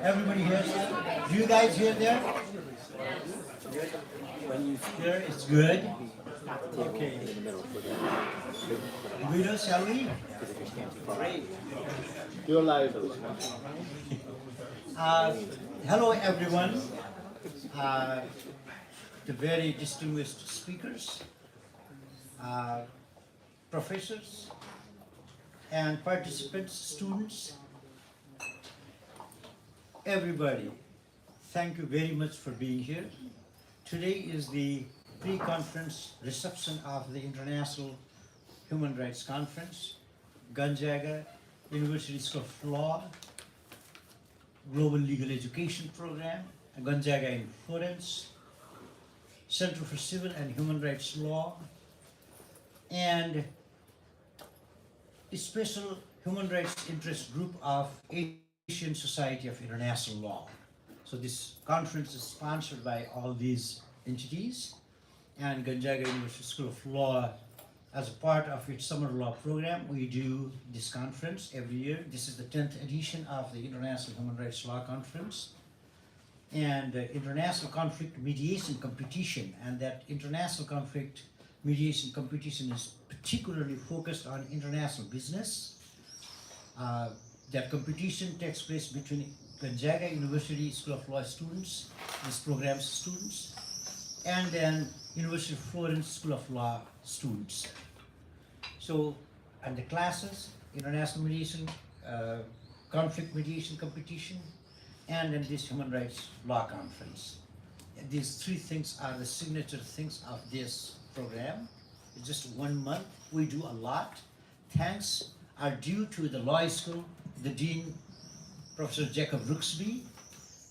Everybody hears that? Do you guys hear that? When you hear, it's good. Okay. Guido, shall we? Great. You're live. Hello, everyone. The very distinguished speakers, professors, and participants, students, everybody, thank you very much for being here. Today is the pre-conference reception of the International Human Rights Conference, Gonzaga University School of Law, Global Legal Education Program, Gonzaga in Florence, Center for Civil and Human Rights Law, and a special human rights interest group of Asian Society of International Law. So this conference is sponsored by all these entities, and Gonzaga University School of Law, as a part of its summer law program, we do this conference every year. This is the 10th edition of the International Human Rights Law Conference, and international conflict mediation competition, and that international conflict mediation competition is particularly focused on international business. That competition takes place between Gonzaga University School of Law students, this program's students, and then University of Florence School of Law students. So, and the classes, international mediation, conflict mediation competition, and then this human rights law conference. And these three things are the signature things of this program. It's just 1 month. We do a lot. Thanks are due to the law school, the dean, Professor Jacob Rooksby,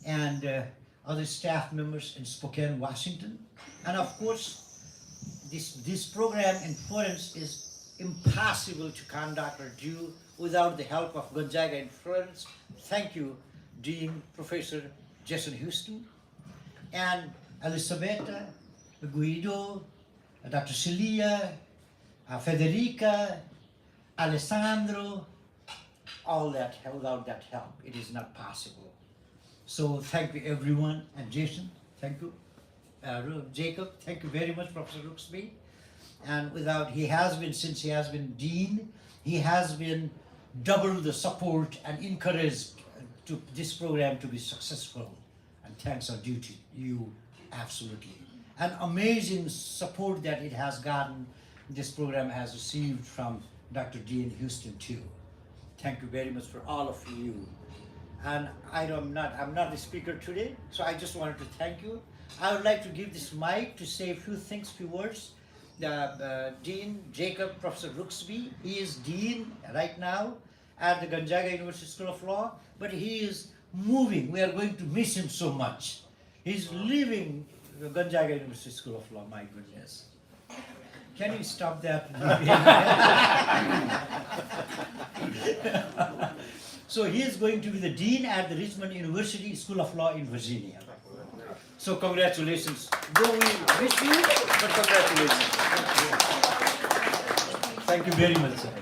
and other staff members in Spokane, Washington. And of course, this program in Florence is impossible to conduct or do without the help of Gonzaga in Florence. Thank you, Dean Professor Jason Houston, and Elisabetta, Guido, Dr. Celia, Federica, Alessandro, all that, without that help, it is not possible. So thank you everyone, and Jason, thank you. Jacob, thank you very much, Professor Rooksby. And without, since he has been Dean, he has been double the support and encouraged to this program to be successful. And thanks are due to you, absolutely. And amazing support that it has gotten, this program has received from Dr. Dean Houston too. Thank you very much for all of you. And I'm not the speaker today, so I just wanted to thank you. I would like to give this mic to say a few words. Dean Jacob, Professor Rooksby, he is Dean right now at the Gonzaga University School of Law, but he is moving. We are going to miss him so much. He's leaving the Gonzaga University School of Law, my goodness. Can you stop that? So he is going to be the Dean at the Richmond University School of Law in Virginia. So congratulations. Though we miss you, but congratulations. Thank you very much, sir.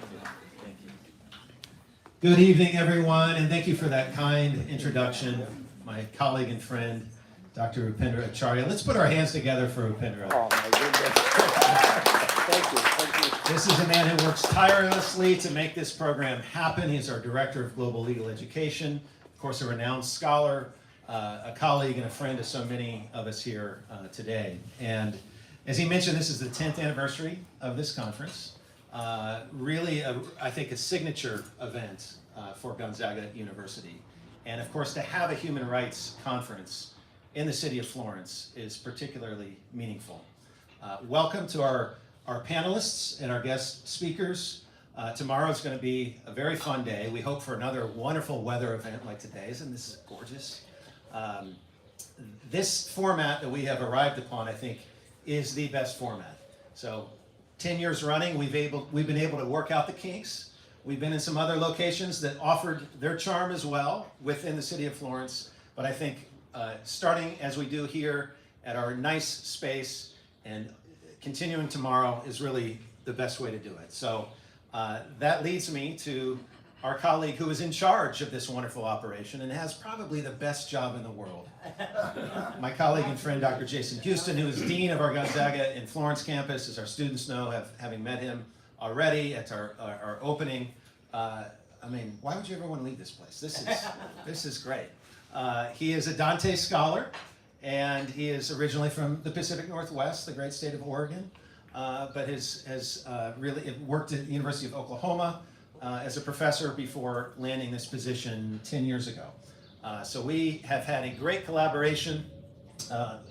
Good evening, everyone, and thank you for that kind introduction, my colleague and friend, Dr. Upendra Acharya. Let's put our hands together for Upendra. Oh my goodness. Thank you. This is a man who works tirelessly to make this program happen. He's our Director of Global Legal Education, of course, a renowned scholar, a colleague and a friend to so many of us here today. And as he mentioned, this is the 10th anniversary of this conference. Really, I think, a signature event for Gonzaga University. And of course, to have a human rights conference in the city of Florence is particularly meaningful. Welcome to our panelists and our guest speakers. Tomorrow is going to be a very fun day. We hope for another wonderful weather event like today's, and this is gorgeous. This format that we have arrived upon, I think, is the best format. So 10 years running, we've been able to work out the kinks. We've been in some other locations that offered their charm as well within the city of Florence. But I think starting as we do here at our nice space and continuing tomorrow is really the best way to do it. So that leads me to our colleague who is in charge of this wonderful operation and has probably the best job in the world. My colleague and friend, Dr. Jason Houston, who is Dean of our Gonzaga in Florence campus, as our students know, having met him already at our opening. I mean, why would you ever want to leave this place? This is great. He is a Dante scholar, and he is originally from the Pacific Northwest, the great state of Oregon, but has really worked at the University of Oklahoma as a professor before landing this position 10 years ago. So we have had a great collaboration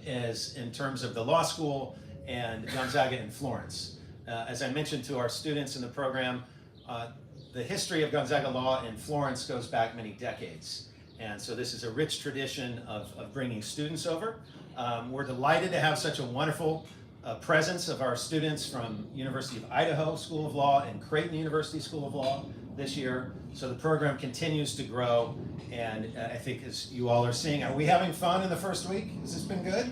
in terms of the law school and Gonzaga in Florence. As I mentioned to our students in the program, the history of Gonzaga law in Florence goes back many decades. And so this is a rich tradition of bringing students over. We're delighted to have such a wonderful presence of our students from University of Idaho School of Law and Creighton University School of Law this year. So the program continues to grow, and I think as you all are seeing, are we having fun in the first week? Has this been good?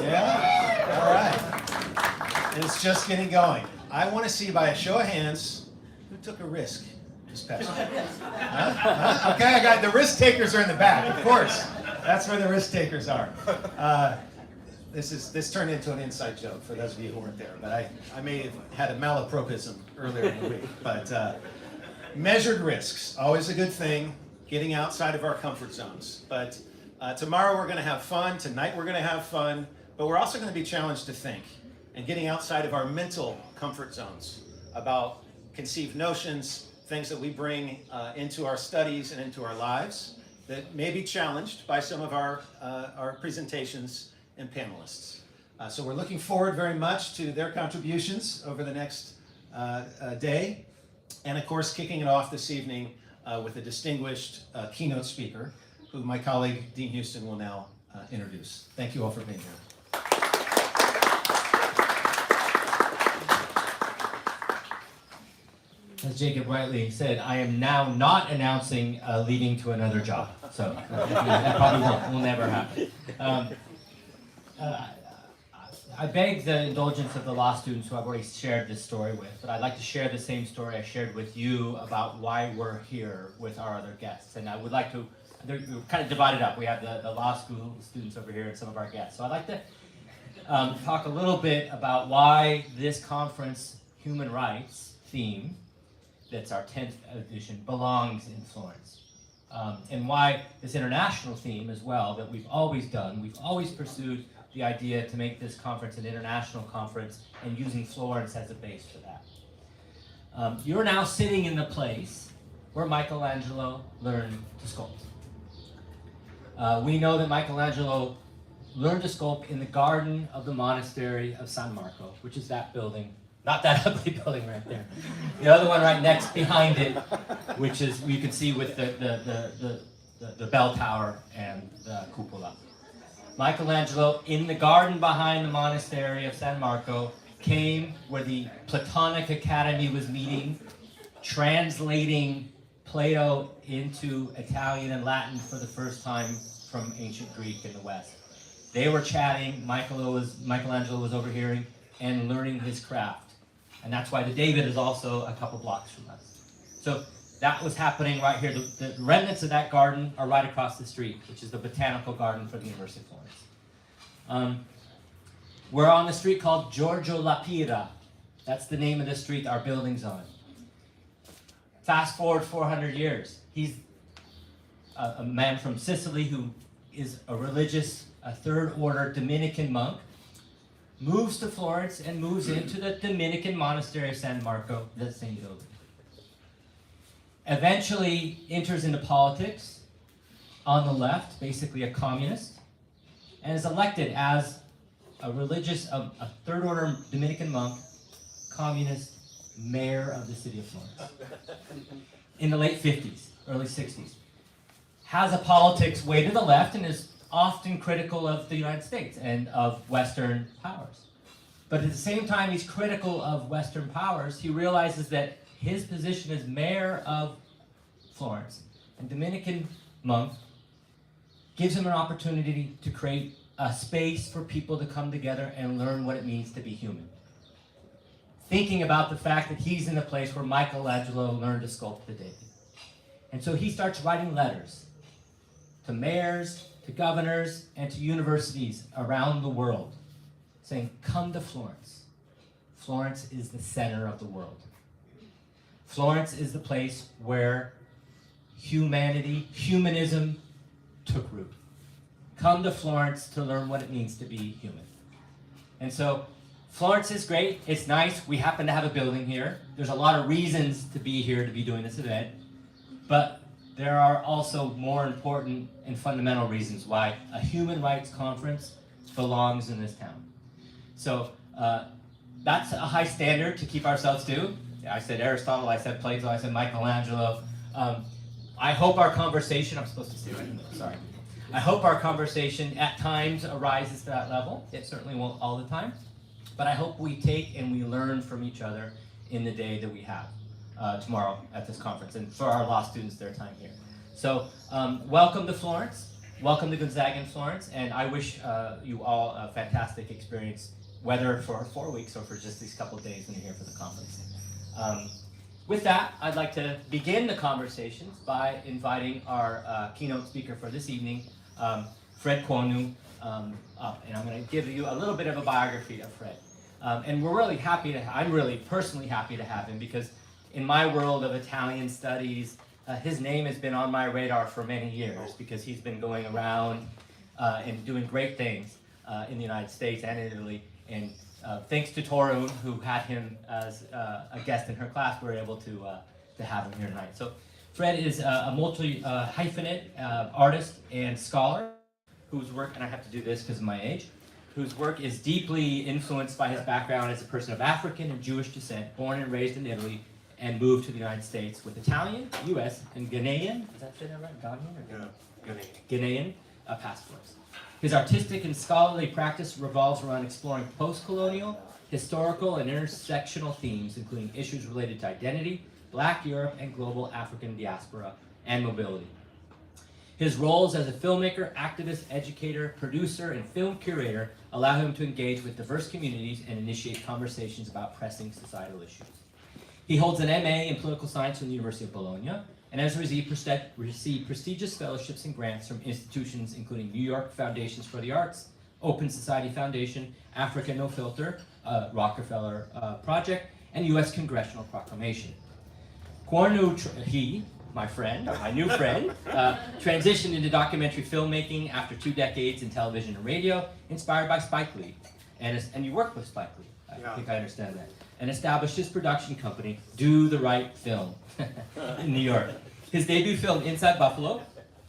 Yeah? All right. And it's just getting going. I want to see by a show of hands, who took a risk this past week? Huh? Okay, I got the risk takers are in the back, of course. That's where the risk takers are. This turned into an inside joke for those of you who weren't there, but I may have had a malapropism earlier in the week. But measured risks, always a good thing, getting outside of our comfort zones. But tomorrow we're going to have fun, tonight we're going to have fun, but we're also going to be challenged to think and getting outside of our mental comfort zones about conceived notions, things that we bring into our studies and into our lives that may be challenged by some of our presentations and panelists. So we're looking forward very much to their contributions over the next day. And of course, kicking it off this evening with a distinguished keynote speaker, who my colleague, Dean Houston, will now introduce. Thank you all for being here. As Jacob rightly said, I am now not announcing leaving to another job. So that probably will never happen. I beg the indulgence of the law students who I've already shared this story with, but I'd like to share the same story I shared with you about why we're here with our other guests. And I would like to, we're kind of divided up. We have the law school students over here and some of our guests. So I'd like to talk a little bit about why this conference, human rights theme, that's our 10th edition, belongs in Florence. And why this international theme as well that we've always done, we've always pursued the idea to make this conference an international conference and using Florence as a base for that. You're now sitting in the place where Michelangelo learned to sculpt. We know that Michelangelo learned to sculpt in the garden of the monastery of San Marco, which is that building, not that ugly building right there. The other one right next behind it, which is, you can see with the bell tower and the cupola. Michelangelo, in the garden behind the monastery of San Marco, came where the Platonic Academy was meeting, translating Plato into Italian and Latin for the first time from ancient Greek in the West. They were chatting, Michelangelo was overhearing and learning his craft. And that's why the David is also a couple blocks from us. So that was happening right here. The remnants of that garden are right across the street, which is the botanical garden for the University of Florence. We're on the street called Giorgio Lapira. That's the name of the street our building's on. Fast forward 400 years. He's a man from Sicily who is a religious, a third order Dominican monk, moves to Florence and moves into the Dominican monastery of San Marco, the same building. Eventually enters into politics on the left, basically a communist, and is elected as a religious, a third order Dominican monk, communist mayor of the city of Florence in the late 50s, early 60s. Has a politics way to the left and is often critical of the United States and of Western powers. But at the same time he's critical of Western powers, he realizes that his position as mayor of Florence and Dominican monk gives him an opportunity to create a space for people to come together and learn what it means to be human. Thinking about the fact that he's in the place where Michelangelo learned to sculpt the David. And so he starts writing letters to mayors, to governors, and to universities around the world, saying, come to Florence. Florence is the center of the world. Florence is the place where humanism took root. Come to Florence to learn what it means to be human. And so Florence is great, it's nice, we happen to have a building here. There's a lot of reasons to be here, to be doing this event, but there are also more important and fundamental reasons why a human rights conference belongs in this town. So that's a high standard to keep ourselves to. I said Aristotle, I said Plato, I said Michelangelo. I hope our conversation, I'm supposed to say right, sorry. I hope our conversation at times arises to that level. It certainly won't all the time. But I hope we take and we learn from each other in the day that we have tomorrow at this conference, and for our law students, their time here. So welcome to Florence. Welcome to Gonzaga in Florence, and I wish you all a fantastic experience, whether for 4 weeks or for just these couple of days when you're here for the conference. With that, I'd like to begin the conversations by inviting our keynote speaker for this evening, Fred Kuwornu, up. And I'm going to give you a little bit of a biography of Fred. And we're really happy to, I'm really personally happy to have him, because in my world of Italian studies, his name has been on my radar for many years, because he's been going around and doing great things in the United States and in Italy. And thanks to Torun, who had him as a guest in her class, we were able to have him here tonight. So Fred is a multi-hyphenate artist and scholar whose work, and I have to do this because of my age, whose work is deeply influenced by his background as a person of African and Jewish descent, born and raised in Italy, and moved to the United States with Italian, U.S., and Ghanaian, is that say that right? Ghanaian or Ghanaian passports. His artistic and scholarly practice revolves around exploring post-colonial, historical, and intersectional themes, including issues related to identity, Black Europe, and global African diaspora and mobility. His roles as a filmmaker, activist, educator, producer, and film curator allow him to engage with diverse communities and initiate conversations about pressing societal issues. He holds an MA in political science from the University of Bologna, and has received prestigious fellowships and grants from institutions including New York Foundations for the Arts, Open Society Foundation, Africa No Filter, Rockefeller Project, and U.S. Congressional Proclamation. Kuwornu, my friend, my new friend, transitioned into documentary filmmaking after 2 decades in television and radio, inspired by Spike Lee. And you worked with Spike Lee, I think I understand that. And established his production company, Do the Right Film, in New York. His debut film, Inside Buffalo,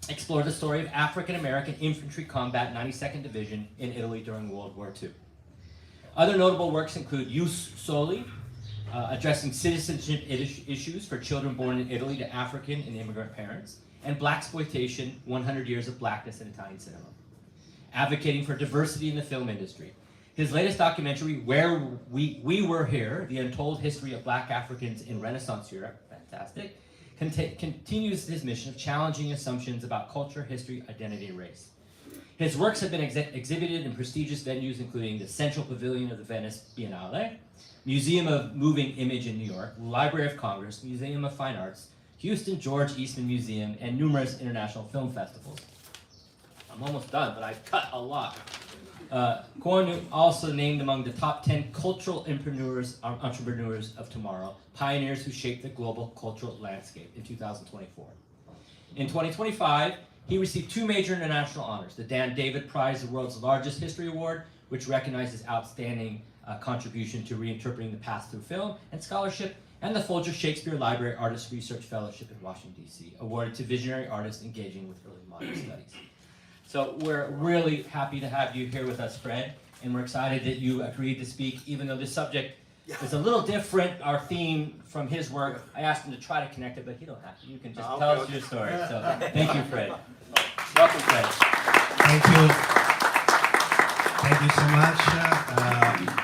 explored the story of African-American infantry combat 92nd Division in Italy during World War II. Other notable works include Jus Soli, addressing citizenship issues for children born in Italy to African and immigrant parents, and Blaxploitation, 100 Years of Blackness in Italian Cinema, advocating for diversity in the film industry. His latest documentary, Where We Were Here, The Untold History of Black Africans in Renaissance Europe, fantastic, continues his mission of challenging assumptions about culture, history, identity, and race. His works have been exhibited in prestigious venues including the Central Pavilion of the Venice Biennale, Museum of Moving Image in New York, Library of Congress, Museum of Fine Arts, Houston George Eastman Museum, and numerous international film festivals. I'm almost done, but I've cut a lot. Kuwornu also named among the top 10 cultural entrepreneurs of tomorrow, pioneers who shaped the global cultural landscape in 2024. In 2025, he received 2 major international honors, the Dan David Prize, the world's largest history award, which recognizes outstanding contribution to reinterpreting the past through film and scholarship, and the Folger Shakespeare Library Artist Research Fellowship in Washington, D.C., awarded to visionary artists engaging with early modern studies. So we're really happy to have you here with us, Fred, and we're excited that you agreed to speak, even though this subject is a little different, our theme from his work. I asked him to try to connect it, but you don't have to. You can just tell us your story. So thank you, Fred. Welcome, Fred. Thank you. Thank you so much,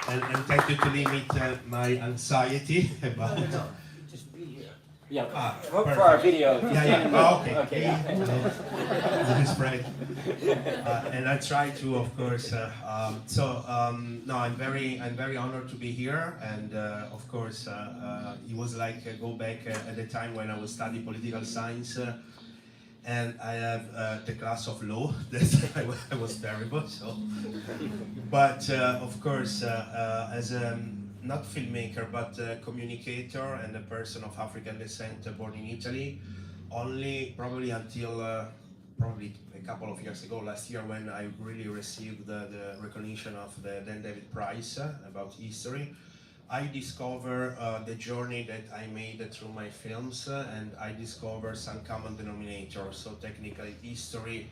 and thank you to limit my anxiety about. Just be here. Yeah, for perfect. our video. Yeah. Oh, okay. Okay. This is great. And I try to, of course. No, I'm very honored to be here, and of course, it was like go back at the time when I was studying political science, and I have the class of law. That I was terrible. So, but of course, as a not filmmaker, but a communicator and a person of African descent born in Italy, only probably until probably a couple of years ago, last year, when I really received the recognition of the then David Prize about history, I discovered the journey that I made through my films, and I discovered some common denominators. So technically history,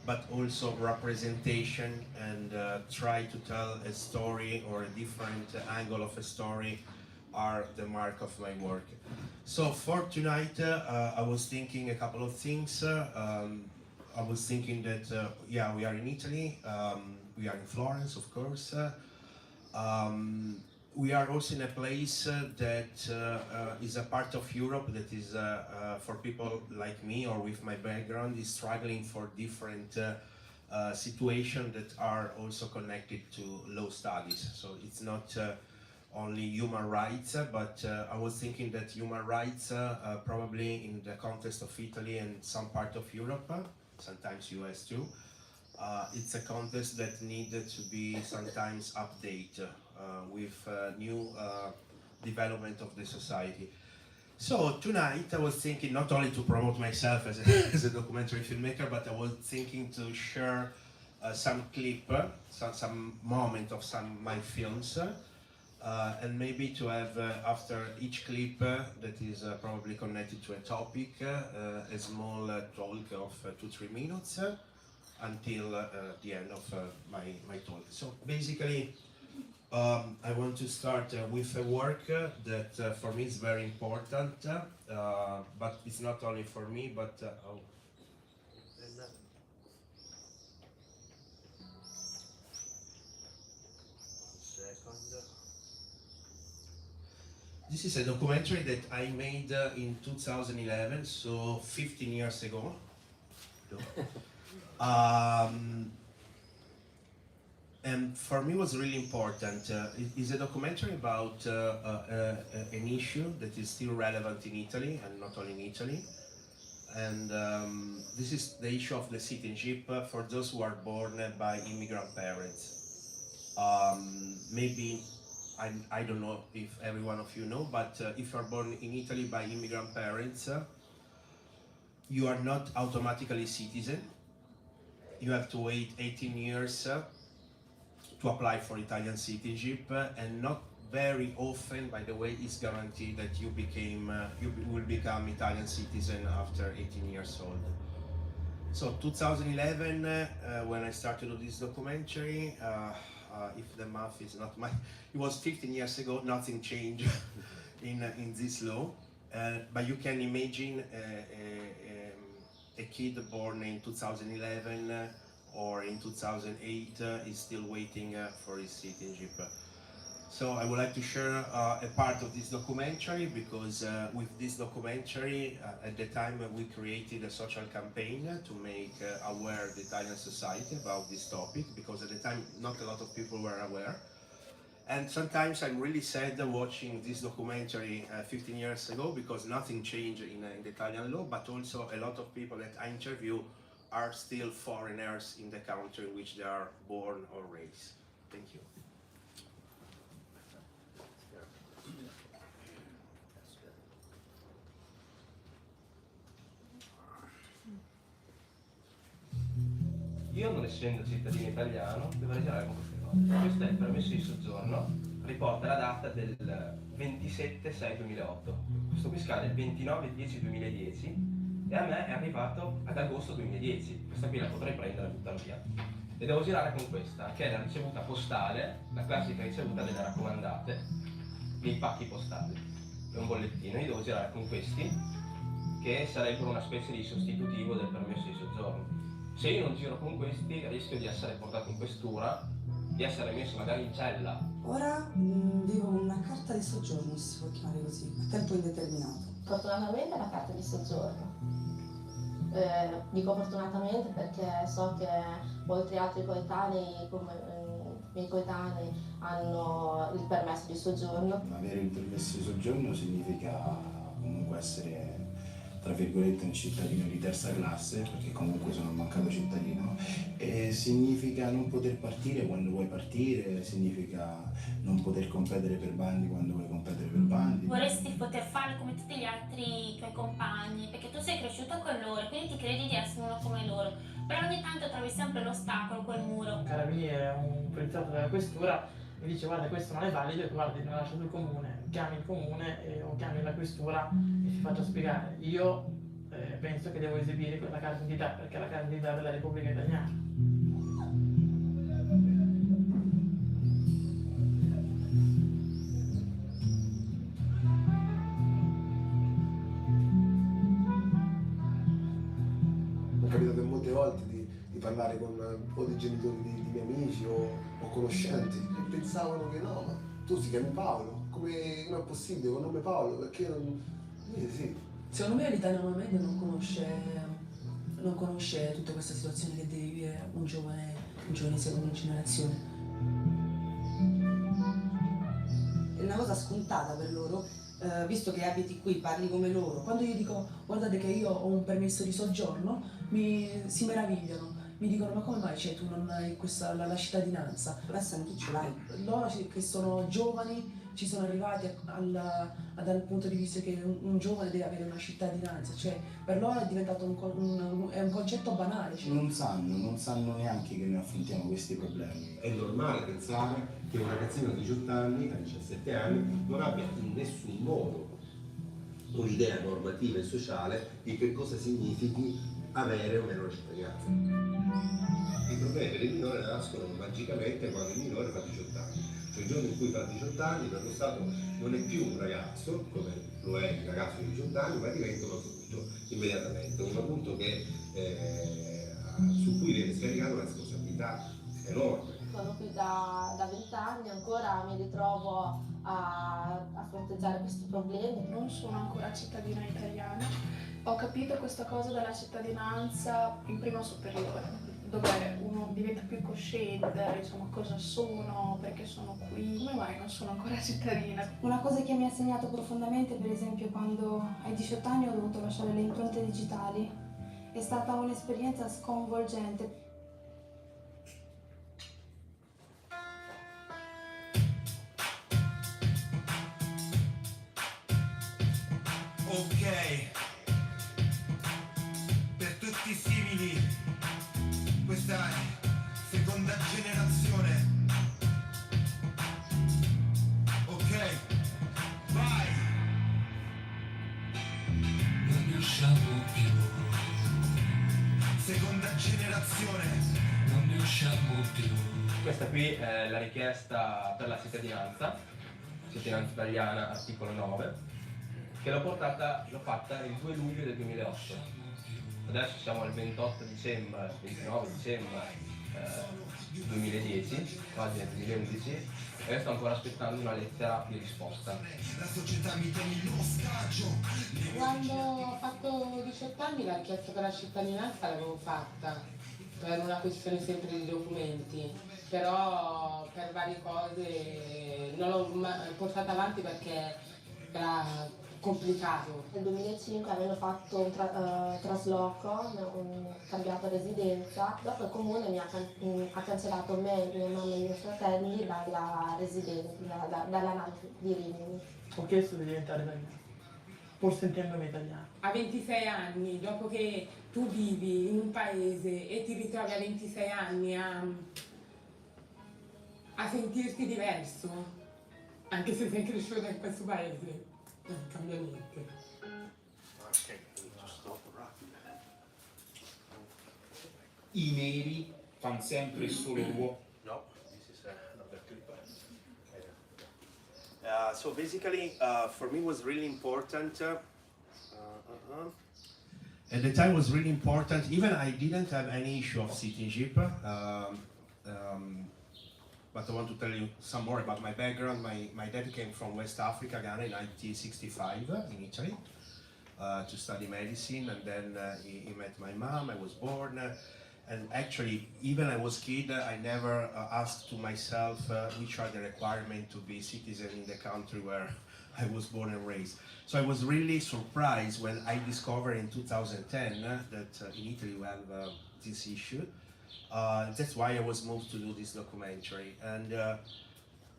but also representation, and try to tell a story or a different angle of a story are the mark of my work. So for tonight, I was thinking a couple of things. I was thinking that, yeah, we are in Italy, we are in Florence, of course. We are also in a place that is a part of Europe that is, for people like me or with my background, is struggling for different situations that are also connected to law studies. So it's not only human rights, but I was thinking that human rights, probably in the context of Italy and some part of Europe, sometimes US too, it's a context that needed to be sometimes updated with new development of the society. So tonight I was thinking not only to promote myself as a documentary filmmaker, but I was thinking to share some clip, some moment of some my films, and maybe to have after each clip that is probably connected to a topic, a small talk of 2-3 minutes until the end of my talk. So basically, I want to start with a work that for me is very important, but it's not only for me, but this is a documentary that I made in 2011, so 15 years ago. And for me it was really important. It is a documentary about an issue that is still relevant in Italy, and not only in Italy. And this is the issue of the citizenship for those who are born by immigrant parents. Maybe, I don't know if every one of you know, but if you are born in Italy by immigrant parents, you are not automatically citizen. You have to wait 18 years to apply for Italian citizenship, and not very often, by the way, is guaranteed that you will become Italian citizen after 18 years old. So 2011, when I started on this documentary, if the math is not it was 15 years ago, nothing changed in this law. But you can imagine a kid born in 2011 or in 2008 is still waiting for his citizenship. So I would like to share a part of this documentary, because with this documentary, at the time we created a social campaign to make aware the Italian society about this topic, because at the time not a lot of people were aware. And sometimes I'm really sad watching this documentary 15 years ago, because nothing changed in the Italian law, but also a lot of people that I interview are still foreigners in the country in which they are born or raised. Thank you. Io, non essendo cittadino italiano, devo ragionare con queste cose. Questo è il permesso di soggiorno, riporta la data del 27/6/2008. Questo qui scade il 29/10/2010 e a me è arrivato ad agosto 2010. Questa qui la potrei prendere e buttarla via. E devo girare con questa, che è la ricevuta postale, la classica ricevuta delle raccomandate, dei pacchi postali. È un bollettino, io devo girare con questi, che sarebbero una specie di sostitutivo del permesso di soggiorno. Se io non giro con questi, rischio di essere portato in questura, di essere messo magari in cella. Ora vivo una carta di soggiorno, se si può chiamare così, a tempo indeterminato. Fortunatamente la carta di soggiorno. Dico fortunatamente perché so che molti altri coetanei, come i miei coetanei, hanno il permesso di soggiorno. Avere il permesso di soggiorno significa comunque essere, tra virgolette, un cittadino di terza classe, perché comunque sono un mancato cittadino, e significa non poter partire quando vuoi partire, significa non poter competere per bandi quando vuoi competere per bandi. Vorresti poter fare come tutti gli altri tuoi compagni, perché tu sei cresciuto con loro, quindi ti credi di essere uno come loro, però ogni tanto trovi sempre l'ostacolo, quel muro. Un carabiniere, un poliziotto della questura mi dice guarda questo non è valido, e guardi non lascia sul comune, chiami il comune o chiami la questura e si faccia spiegare. Io penso che devo esibire quella carta d'identità perché è la carta d'identità della Repubblica Italiana. Mi è capitato molte volte di parlare con o dei genitori di miei amici o conoscenti che pensavano che no, ma tu ti chiami Paolo, come è possibile con nome Paolo? Perché non... Sì. Secondo me l'Italia normalmente non conosce tutta questa situazione che deve vivere un giovane di seconda generazione. È una cosa scontata per loro, visto che abiti qui, parli come loro. Quando io dico guardate che io ho un permesso di soggiorno, si meravigliano. Mi dicono ma come mai tu non hai la cittadinanza? Adesso anche tu ce l'hai. Loro che sono giovani ci sono arrivati dal punto di vista che un giovane deve avere una cittadinanza, cioè per loro è diventato un concetto banale. Cioè. Non sanno neanche che noi affrontiamo questi problemi. È normale pensare che un ragazzino di 18 anni, a 17 anni, non abbia in nessun modo un'idea normativa e sociale di che cosa significhi avere o meno la cittadinanza. I problemi per il minore nascono magicamente quando il minore fa 18 anni. Cioè il giorno in cui fa 18 anni per lo Stato non è più un ragazzo, come lo è il ragazzo di 18 anni, ma diventa un adulto immediatamente, un adulto su cui viene scaricata una responsabilità enorme. Sono qui da 20 anni, ancora mi ritrovo a fronteggiare questi problemi. Non sono ancora cittadina italiana, ho capito questa cosa della cittadinanza in prima superiore, dove uno diventa più cosciente, insomma, cosa sono, perché sono qui, come mai non sono ancora cittadina. Una cosa che mi ha segnato profondamente, per esempio, quando ai 18 anni ho dovuto lasciare le impronte digitali, è stata un'esperienza sconvolgente. Ok, per tutti i simili, questa è seconda generazione. Ok, vai! Non ne usciamo più. Seconda generazione. Non ne usciamo più. Questa qui è la richiesta per la cittadinanza italiana, articolo 9. Che l'ho fatta il 2 luglio del 2008. Adesso siamo al 29 dicembre 2010, oggi è il 2011, e sto ancora aspettando una lettera di risposta. Quando ho fatto 18 anni la richiesta per la cittadinanza l'avevo fatta, per una questione sempre di documenti, però per varie cose non l'ho portata avanti perché era complicato. Nel 2005 avendo fatto un trasloco, ho cambiato residenza, dopo il comune mi ha cancellato me, mia mamma e i miei fratelli dalla residenza, dalla NAD di Rimini. Ho chiesto di diventare italiano, pur sentendomi italiano. A 26 anni, dopo che tu vivi in un paese e ti ritrovi a 26 anni a sentirti diverso, anche se sei cresciuto in questo paese, non cambia niente. I neri fanno sempre solo ruolo. No, this is another clip. So basically, for me was really important. At the time was really important. Even I didn't have any issue of citizenship. But I want to tell you some more about my background. My dad came from West Africa, Ghana, in 1965 in Italy. to study medicine, and then he met my mom. I was born, and actually, even I was kid, I never asked to myself which are the requirements to be citizen in the country where I was born and raised. So I was really surprised when I discovered in 2010 that in Italy we have this issue. That's why I was moved to do this documentary. And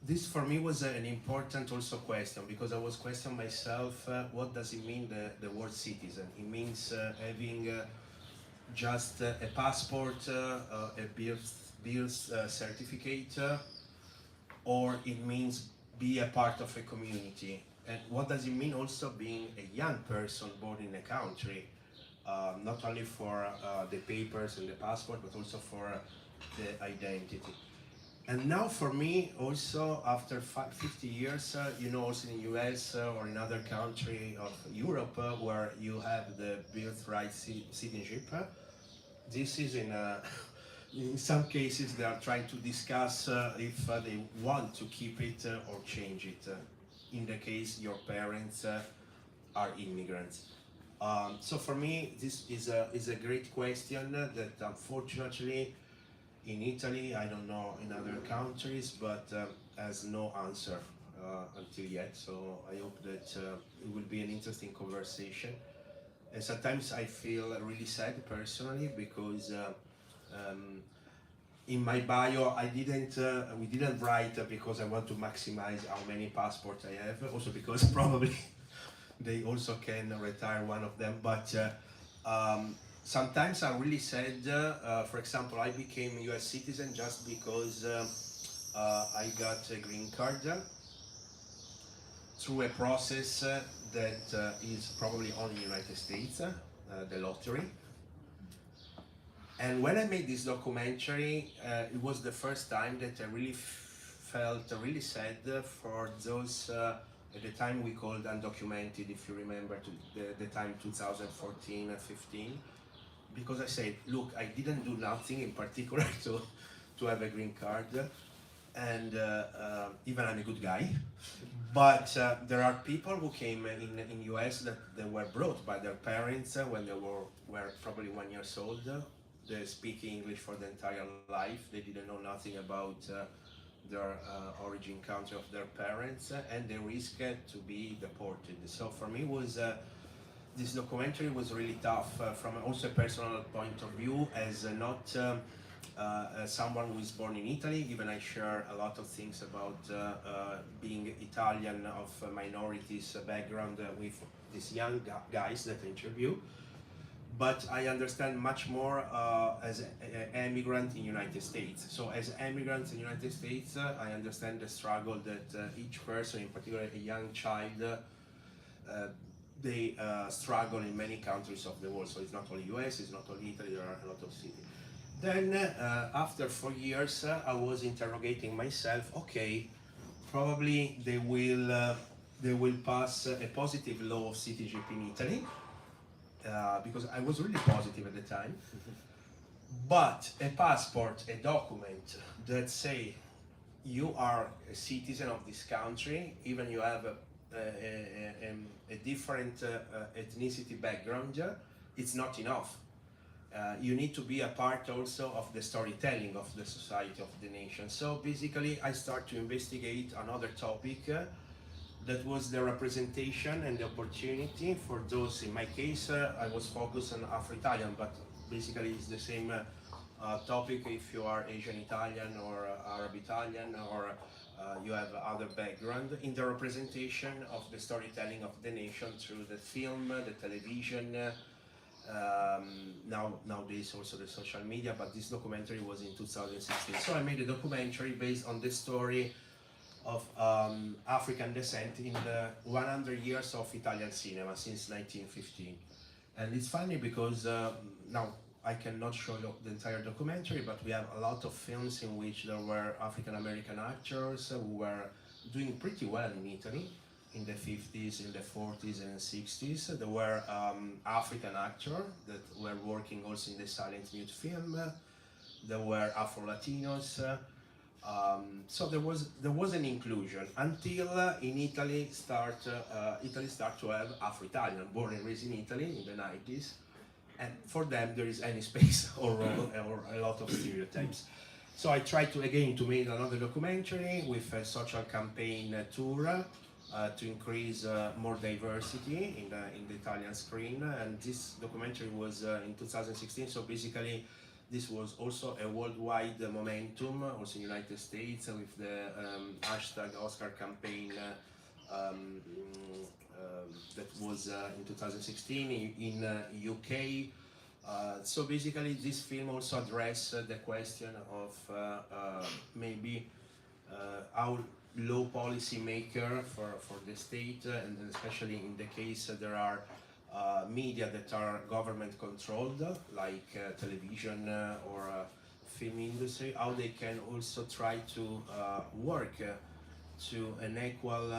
this for me was an important also question, because I was questioning myself, what does it mean, the word citizen? It means having just a passport, a birth certificate, or it means be a part of a community. And what does it mean also being a young person born in a country, not only for the papers and the passport, but also for the identity. And now for me, also after 50 years, you know, also in the US or in other country of Europe where you have the birthright citizenship, this is in some cases they are trying to discuss if they want to keep it or change it, in the case your parents are immigrants. So for me, this is a great question that unfortunately in Italy, I don't know in other countries, but has no answer until yet. So I hope that it will be an interesting conversation. And sometimes I feel really sad personally because in my bio we didn't write because I want to maximize how many passports I have. Also because probably they also can retire one of them. But sometimes I'm really sad. For example, I became a US citizen just because I got a green card through a process that is probably only in the United States, the lottery. And when I made this documentary, it was the first time that I really felt really sad for those, at the time we called undocumented, if you remember, the time 2014 and 15. Because I said, look, I didn't do nothing in particular to have a green card, and even I'm a good guy. But there are people who came in US that they were brought by their parents when they were probably 1 year old. They speak English for the entire life. They didn't know nothing about their origin country of their parents, and they risked to be deported. So for me, this documentary was really tough from also a personal point of view, as not someone who is born in Italy. Even I share a lot of things about being Italian of minorities background with these young guys that I interview. But I understand much more as an immigrant in the United States. So as immigrants in the United States, I understand the struggle that each person, in particular a young child, they struggle in many countries of the world. So it's not only US, it's not only Italy, there are a lot of cities. Then after 4 years, I was interrogating myself, okay, probably they will pass a positive law of citizenship in Italy, because I was really positive at the time. But a passport, a document that say you are a citizen of this country, even you have a different ethnicity background, it's not enough. You need to be a part also of the storytelling of the society, of the nation. So basically I start to investigate another topic that was the representation and the opportunity for those. In my case, I was focused on Afro-Italian, but basically it's the same topic if you are Asian Italian or Arab Italian, or you have other background, in the representation of the storytelling of the nation through the film, the television, nowadays also the social media, but this documentary was in 2016. So I made a documentary based on the story of African descent in the 100 years of Italian cinema since 1915. And it's funny because now I cannot show you the entire documentary, but we have a lot of films in which there were African American actors who were doing pretty well in Italy in the 50s, in the 40s and 60s. There were African actors that were working also in the silent mute film. There were Afro-Latinos. So there was an inclusion until in Italy start to have Afro-Italian, born and raised in Italy in the 90s, and for them there is any space or a lot of stereotypes. So I tried to make another documentary with a social campaign tour to increase more diversity in the Italian screen, and this documentary was in 2016. So basically, this was also a worldwide momentum, also in the United States, with the hashtag Oscar campaign that was in 2016 in UK. So basically, this film also addressed the question of maybe how law policy maker for the state, and especially in the case there are media that are government controlled, like television or film industry, how they can also try to work to an equal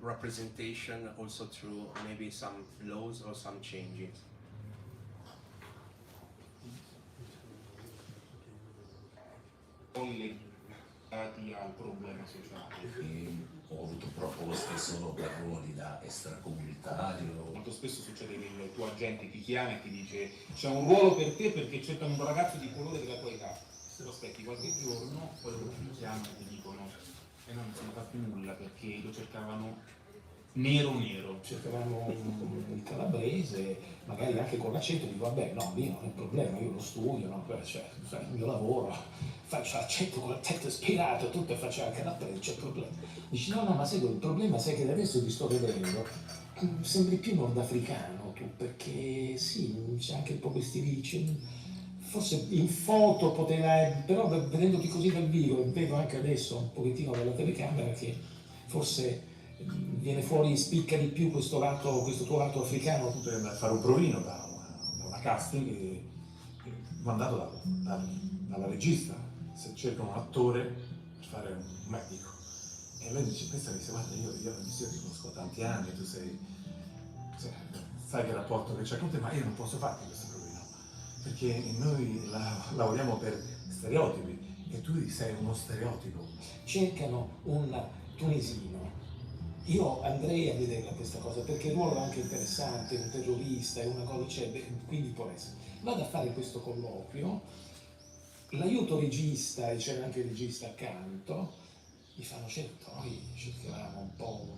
representation also through maybe some laws or some changes. Legati al problema sociale. Ho avuto proposte solo per ruoli da extracomunitario. Molto spesso succede che il tuo agente ti chiama e ti dice c'è un ruolo per te perché cercano un ragazzo di colore della tua età. Se lo aspetti qualche giorno, poi loro ti chiamano e ti dicono e non si è fatto nulla perché lo cercavano nero. Cercavamo il calabrese, magari anche con l'accento, dico vabbè no, lì non è un problema, io lo studio, no? Cioè, il mio lavoro, faccio l'accento con l'accento ispirato, tutto e faccio anche calabrese, c'è problema. Dici no, ma sai, il problema sai che adesso ti sto vedendo, sembri più nordafricano tu, perché sì, c'è anche un po' questi ricci, forse in foto poteva, però vedendoti così dal vivo, e vedo anche adesso un pochettino dalla telecamera che forse viene fuori, spicca di più questo tuo lato africano. Appunto è andare a fare un provino da una casting e mandato dalla regista, se cerca un attore per fare un medico. E lei dice, questa mi dice, guarda, io ti conosco da tanti anni, tu sai che rapporto che c'è con te, ma io non posso farti questo provino, perché noi lavoriamo per stereotipi e tu sei uno stereotipo. Cercano un tunisino. Io andrei a vedere questa cosa perché il ruolo è anche interessante, un terrorista, è una cosa, quindi può essere. Vado a fare questo colloquio, l'aiuto regista, e c'era anche il regista accanto, mi fanno certo, noi cercavamo un po'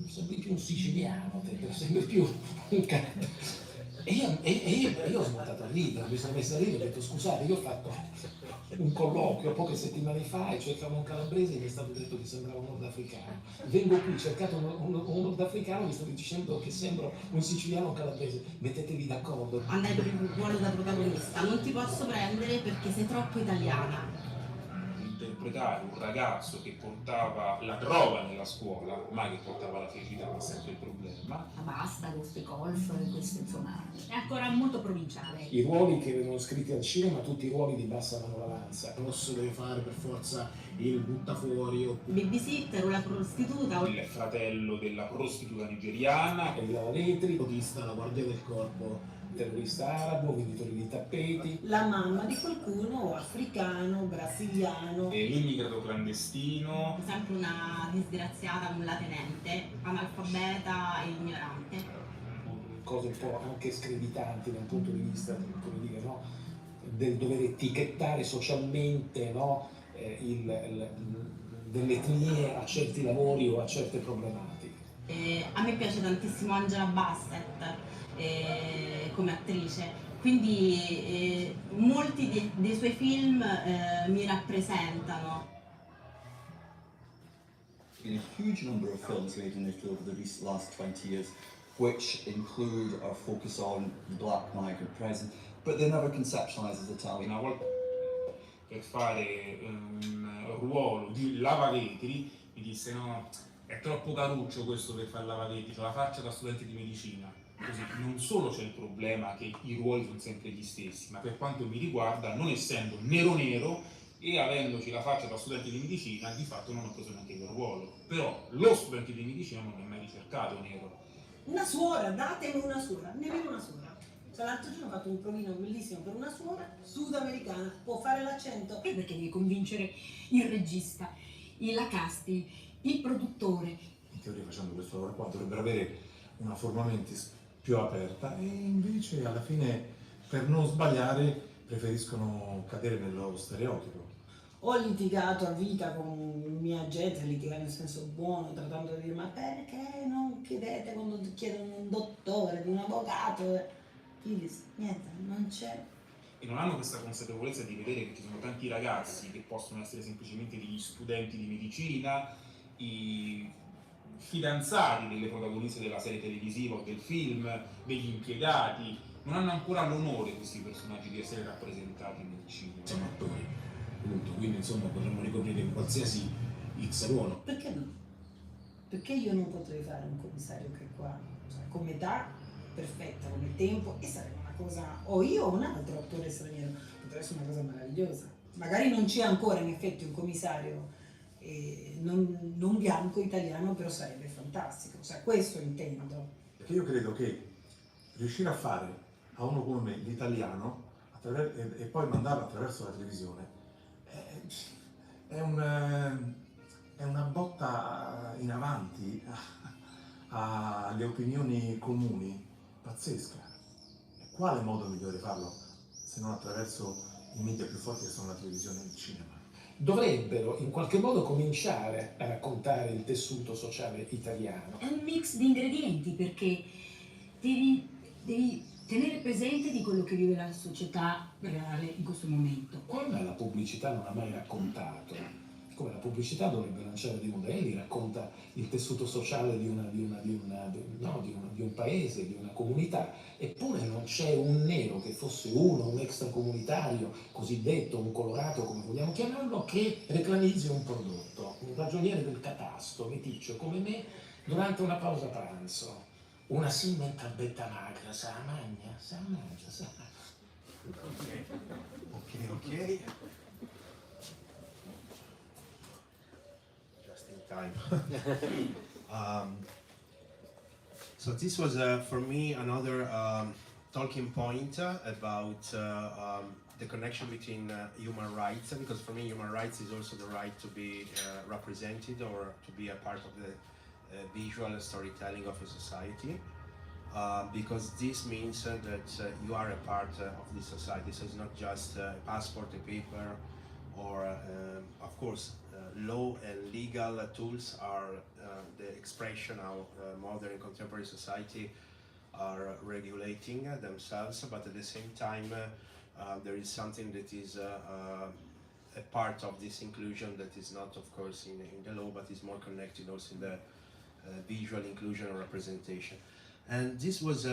sembri più un siciliano, sembri più un canto. E io ho smontato a ridere, mi sono messo a ridere, ho detto scusate, io ho fatto un colloquio poche settimane fa e cercavo un calabrese e mi è stato detto che sembrava un nordafricano. Vengo qui, cercato un nordafricano, mi state dicendo che sembro un siciliano o un calabrese, mettetevi d'accordo. Andai per il ruolo da protagonista, non ti posso prendere perché sei troppo italiana. Interpretare un ragazzo che portava la prova nella scuola, ma che portava la felicità, non è sempre il problema. Ma basta con queste golf, questo insomma, è ancora molto provinciale. I ruoli che vengono scritti al cinema, tutti i ruoli di bassa manovalanza. Rosso deve fare per forza il buttafuori o Babysitter o la prostituta. Il fratello della prostituta nigeriana. Il lavavetri, la guardia del corpo, terrorista arabo, venditore di tappeti. La mamma di qualcuno africano, brasiliano. L'immigrato clandestino. Sempre una disgraziata nullatenente, analfabeta e ignorante. Cose un po' anche screditanti dal punto di vista, come dire, no? Del dover etichettare socialmente, no? Delle etnie a certi lavori o a certe problematiche. A me piace tantissimo Angela Bassett come attrice, quindi molti dei suoi film mi rappresentano. Been a huge number of films made in Italy over the last 20 years, which include or focus on the black migrant presence, but they're never conceptualized as Italian. Una volta per fare un ruolo di lavavetri mi disse no, è troppo caruccio questo per fare lavavetri, ho la faccia da studente di medicina. Così non solo c'è il problema che i ruoli sono sempre gli stessi, ma per quanto mi riguarda, non essendo nero e avendoci la faccia da studente di medicina, di fatto non ho preso neanche quel ruolo. Però lo studente di medicina non è mai ricercato nero. Una suora, datemi una suora, nemmeno una suora. Cioè, l'altro giorno ho fatto un provino bellissimo per una suora sudamericana, può fare la l'accento. E perché devi convincere il regista, la casting, il produttore. In teoria facendo questo lavoro qua dovrebbero avere una forma mentis più aperta e invece alla fine per non sbagliare preferiscono cadere nello stereotipo. Ho litigato a vita con mia gente, litigare nel senso buono, tratando di dire ma perché non chiedete quando ti chiedono un dottore, di un avvocato? Iris, niente, non c'è. E non hanno questa consapevolezza di vedere che ci sono tanti ragazzi che possono essere semplicemente degli studenti di medicina, i fidanzati delle protagoniste della serie televisiva o del film, degli impiegati. Non hanno ancora l'onore questi personaggi di essere rappresentati nel cinema. Sono attori, punto. Quindi insomma potremmo ricoprire in qualsiasi X ruolo. Perché no? Perché io non potrei fare un commissario che qua, cioè, come età perfetta, come tempo, e sarebbe una cosa, o io o un altro attore straniero, potrebbe essere una cosa meravigliosa. Magari non c'è ancora in effetti un commissario non bianco italiano, però sarebbe fantastico, cioè questo intendo. Perché io credo che riuscire a fare a uno come me l'italiano e poi mandarlo attraverso la televisione è una botta in avanti alle opinioni comuni pazzesca. E quale modo migliore farlo se non attraverso i media più forti che sono la televisione e il cinema? Dovrebbero in qualche modo cominciare a raccontare il tessuto sociale italiano. È un mix di ingredienti perché devi tenere presente di quello che vive la società reale in questo momento. Come la pubblicità non ha mai raccontato, come la pubblicità dovrebbe lanciare dei modelli, racconta il tessuto sociale di un paese, di una comunità, eppure non c'è un nero che fosse un extracomunitario, cosiddetto, un colorato, come vogliamo chiamarlo, che reclamizzi un prodotto, un ragioniere del catasto, meticcio come me, durante una pausa pranzo. Una simenta betta magra, sa mangia. Ok. Just in time. So this was for me another talking point about the connection between human rights, because for me human rights is also the right to be represented or to be a part of the visual storytelling of a society, because this means that you are a part of this society. So it's not just a passport, a paper, or of course law and legal tools are the expression how modern and contemporary society are regulating themselves, but at the same time there is something that is a part of this inclusion that is not, of course, in the law, but is more connected also in the visual inclusion or representation. And this was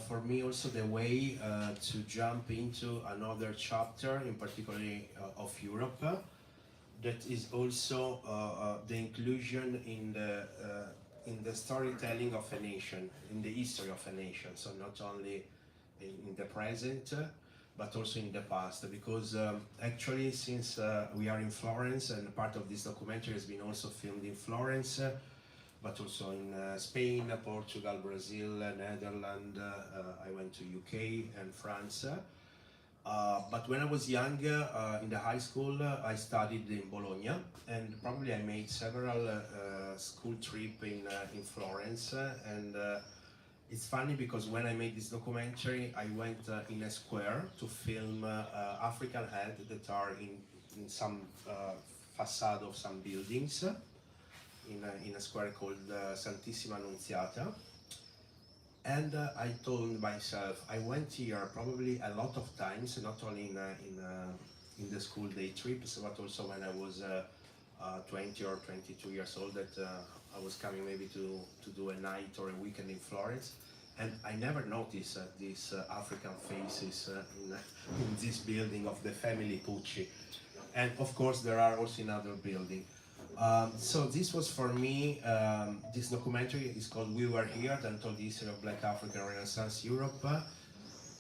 for me also the way to jump into another chapter, in particular of Europe, that is also the inclusion in the storytelling of a nation, in the history of a nation. So not only in the present, but also in the past, because actually since we are in Florence, and part of this documentary has been also filmed in Florence, but also in Spain, Portugal, Brazil, Netherlands, I went to UK and France. But when I was young, in the high school, I studied in Bologna, and probably I made several school trips in Florence, and it's funny because when I made this documentary, I went in a square to film African heads that are in some facade of some buildings, in a square called Santissima Annunziata. And I told myself, I went here probably a lot of times, not only in the school day trips, but also when I was 20 or 22 years old, that I was coming maybe to do a night or a weekend in Florence. And I never noticed these African faces in this building of the family Pucci. And of course there are also in other buildings. So this was for me, this documentary is called We Were Here, that told the history of Black African Renaissance Europe,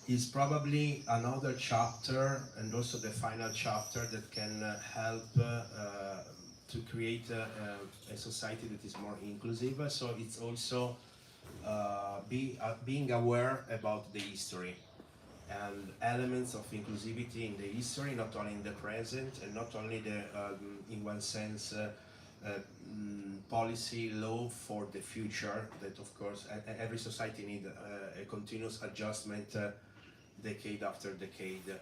is probably another chapter and also the final chapter that can help to create a society that is more inclusive. So it's also being aware about the history. and elements of inclusivity in the history, not only in the present, and not only the, in one sense, policy law for the future, that of course every society needs a continuous adjustment decade after decade.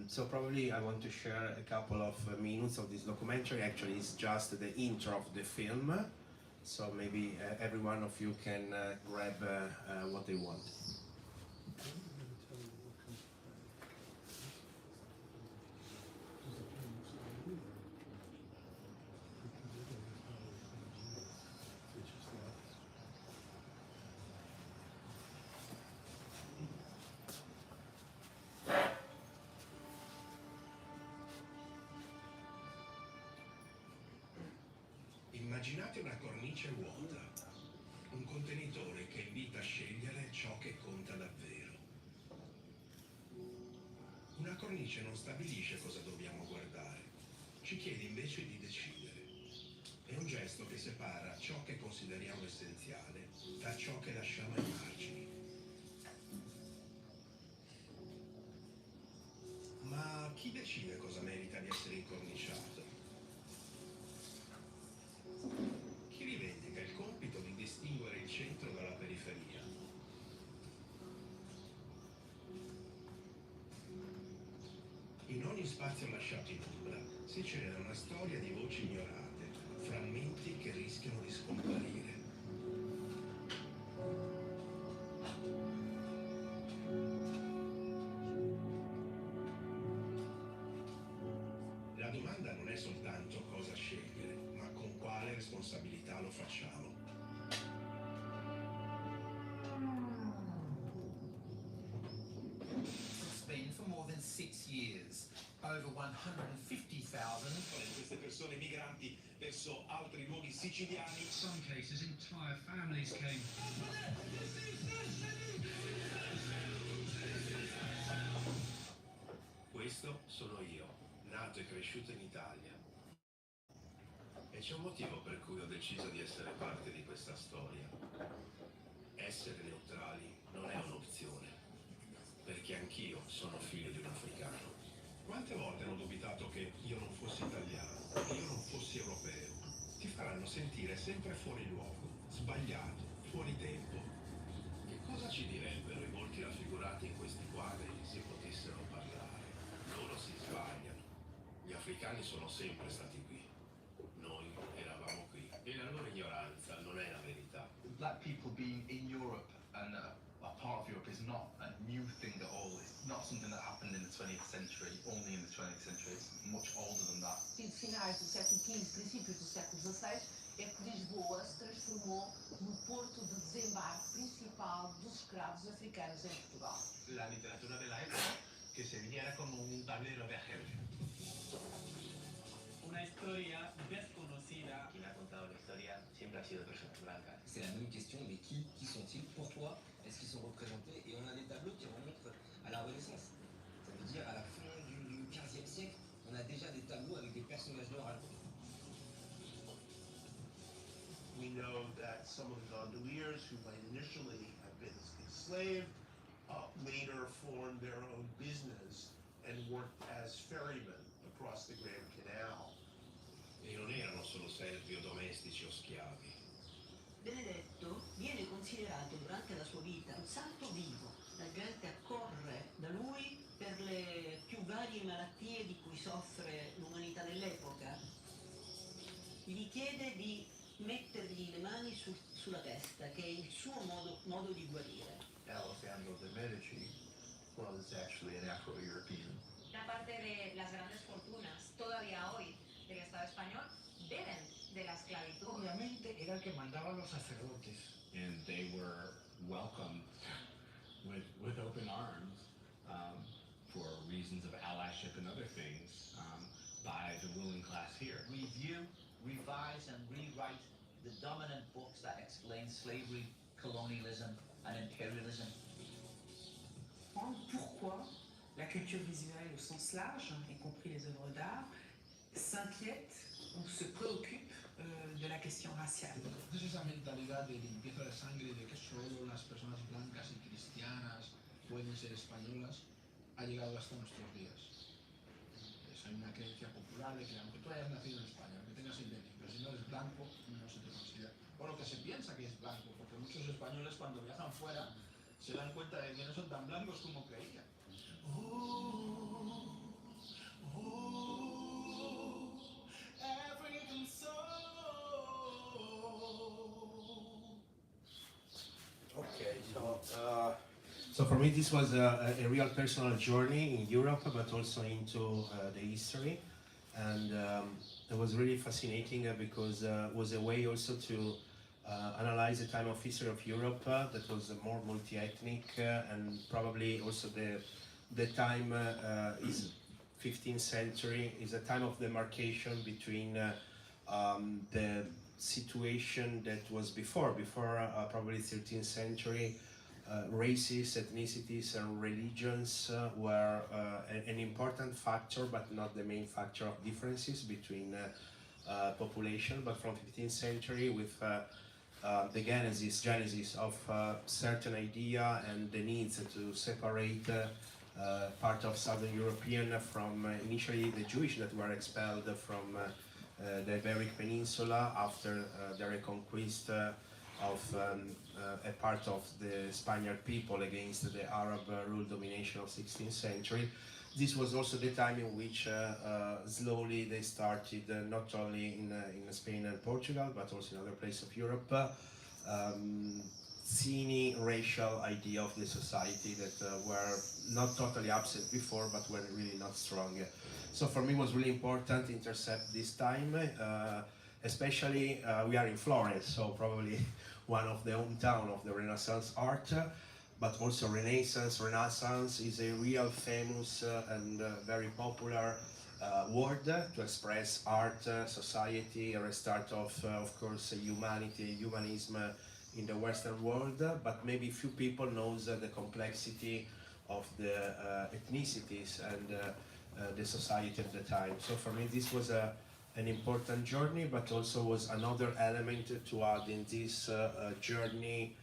So probably I want to share a couple of minutes of this documentary. Actually, it's just the intro of the film, so maybe every one of you can grab what they want. Immaginate una cornice vuota, un contenitore che invita a scegliere ciò che conta davvero. Una cornice non stabilisce cosa dobbiamo guardare, ci chiede invece di decidere. È un gesto che separa ciò che consideriamo essenziale da ciò che lasciamo ai margini. Ma chi decide cosa merita di essere incorniciato? Chi rivendica il compito di distinguere il centro dalla periferia? In ogni spazio lasciato in ombra si cela una storia di voci ignorate, frammenti che rischiano di scomparire. La domanda non è soltanto cosa scegliere, ma con quale responsabilità lo facciamo. Spain for more than 6 years. Over 150,000. Queste persone migranti verso altri luoghi siciliani. In some cases, entire families came. Questo sono io, nato e cresciuto in Italia. E c'è un motivo per cui ho deciso di essere parte di questa storia. Essere neutrali non è un'opzione, perché anch'io sono figlio di un africano. Quante volte hanno dubitato che io non fossi italiano, che io non fossi europeo? Ti faranno sentire sempre fuori luogo, sbagliato, fuori tempo. Che cosa ci direbbero i volti raffigurati in questi quadri se potessero parlare? Loro si sbagliano. Gli africani sono sempre stati qui. Noi eravamo qui. E la loro ignoranza non è la verità. Black people being in Europe and a part of Europe is not a new thing at all. It's not something that happened in the 20th century, only in the 20th century. It's much older than that. Em finais do século XV, princípios do século XVI, é que Lisboa se transformou no porto de desembarque principal dos escravos africanos em Portugal. La literatura de la época que se viera como un tablero de ajedrez. Una historia desconocida. Quien ha contado la historia siempre ha sido personas blancas. C'est la même question, mais qui sont-ils? Pourquoi est-ce qu'ils sont représentés? Et on a des tableaux qui remontent à la Renaissance. Ça veut dire à la fin du XVe siècle, on a déjà des tableaux avec des personnages noirs à la côté. We know that some of the gondoliers who might initially have been enslaved later formed their own business and worked as ferrymen across the Grand Canal. E non erano solo servi o domestici o schiavi. Benedetto viene considerato durante la sua vita un santo vivo. La gente accorre da lui per le più varie malattie di cui soffre l'umanità dell'epoca. Gli chiede di mettergli le mani sulla testa, che è il suo modo di guarire. Alessandro de' Medici was actually an Afro-European. Una parte de las grandes fortunas todavía hoy del Estado español beben de la esclavitud. Obviamente era el que mandaba a los sacerdotes. And they were welcomed with open arms for reasons of allyship and other things by the ruling class here. Review, revise and rewrite the dominant books that explain slavery, colonialism and imperialism. Pourquoi la culture visuelle au sens large, y compris les œuvres d'art, s'inquiète ou se préoccupe de la question raciale. Entonces esa mentalidad de limpieza de sangre, de que solo las personas blancas y cristianas pueden ser españolas ha llegado hasta nuestros días. Hay una creencia popular de que aunque tú hayas nacido en España, aunque tengas el DNI, pero si no eres blanco, no se te considera. O lo que se piensa que es blanco, porque muchos españoles cuando viajan fuera se dan cuenta de que no son tan blancos como creían. Okay, so for me this was a real personal journey in Europe, but also into the history, and it was really fascinating because it was a way also to analyze the time of history of Europe that was more multi-ethnic, and probably also the time is 15th century, is a time of demarcation between the situation that was before probably 13th century. Races, ethnicities, and religions were an important factor, but not the main factor of differences between population. But from 15th century, with the genesis of certain idea and the needs to separate part of Southern European from initially the Jewish that were expelled from the Iberic Peninsula after the reconquest of a part of the Spaniard people against the Arab rule domination of 16th century. This was also the time in which slowly they started, not only in Spain and Portugal, but also in other places of Europe, seeing racial idea of the society that were not totally absent before, but were really not strong. So for me it was really important to intercept this time, especially we are in Florence, so probably one of the hometown of the Renaissance art, but also Renaissance is a real famous and very popular word to express art, society, a restart of course, humanity, humanism in the Western world, but maybe few people knows the complexity of the ethnicities and the society at the time. So for me this was an important journey, but also was another element to add in this journey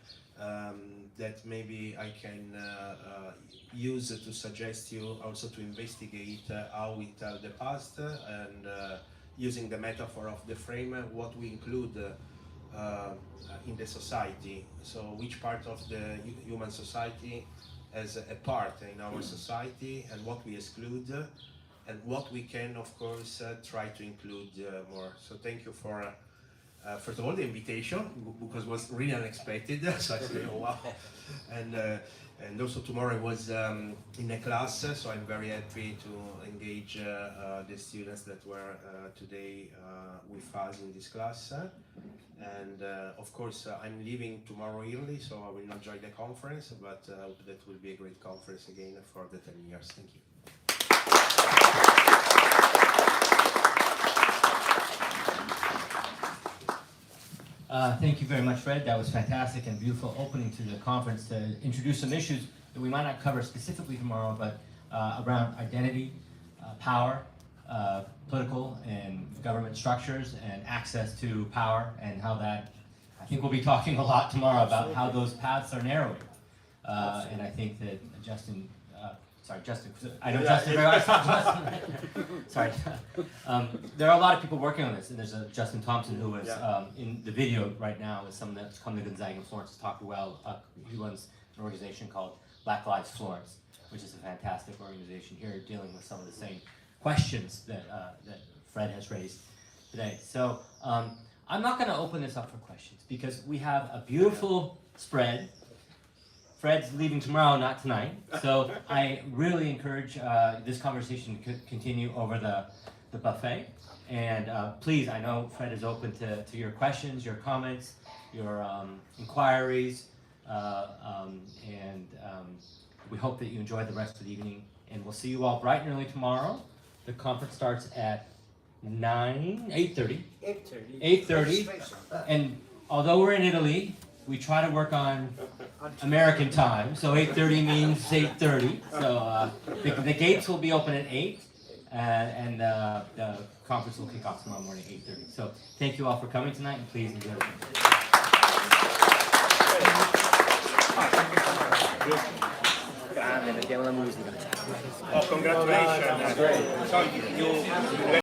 that maybe I can use to suggest you also to investigate how we tell the past and using the metaphor of the frame, what we include in the society. So which part of the human society has a part in our society and what we exclude and what we can, of course, try to include more. So thank you for, first of all, the invitation, because it was really unexpected, so I said, oh wow. And also tomorrow I was in a class, so I'm very happy to engage the students that were today with us in this class. And of course, I'm leaving tomorrow early, so I will not join the conference, but I hope that will be a great conference again for the 10 years. Thank you. Thank you very much, Fred. That was fantastic and beautiful opening to the conference to introduce some issues that we might not cover specifically tomorrow, but around identity, power, political and government structures, and access to power, and how that, I think we'll be talking a lot tomorrow about how those paths are narrowing. And I think that Justin, I know Justin very well. Sorry. There are a lot of people working on this, and there's Justin Thompson who is in the video right now is someone that's come to Gonzaga in Florence to talk well. He runs an organization called Black Lives Florence, which is a fantastic organization here dealing with some of the same questions that Fred has raised today. So I'm not going to open this up for questions because we have a beautiful spread. Fred's leaving tomorrow, not tonight. So I really encourage this conversation to continue over the buffet. And please, I know Fred is open to your questions, your comments, your inquiries. And we hope that you enjoy the rest of the evening. And we'll see you all bright and early tomorrow. The conference starts at 8:30. 8:30. And although we're in Italy, we try to work on American time, so 8:30 means 8:30. So the gates will be open at 8, and the conference will kick off tomorrow morning at 8:30. So thank you all for coming tonight, and please enjoy the chiama la musica. Oh, congratulations. So you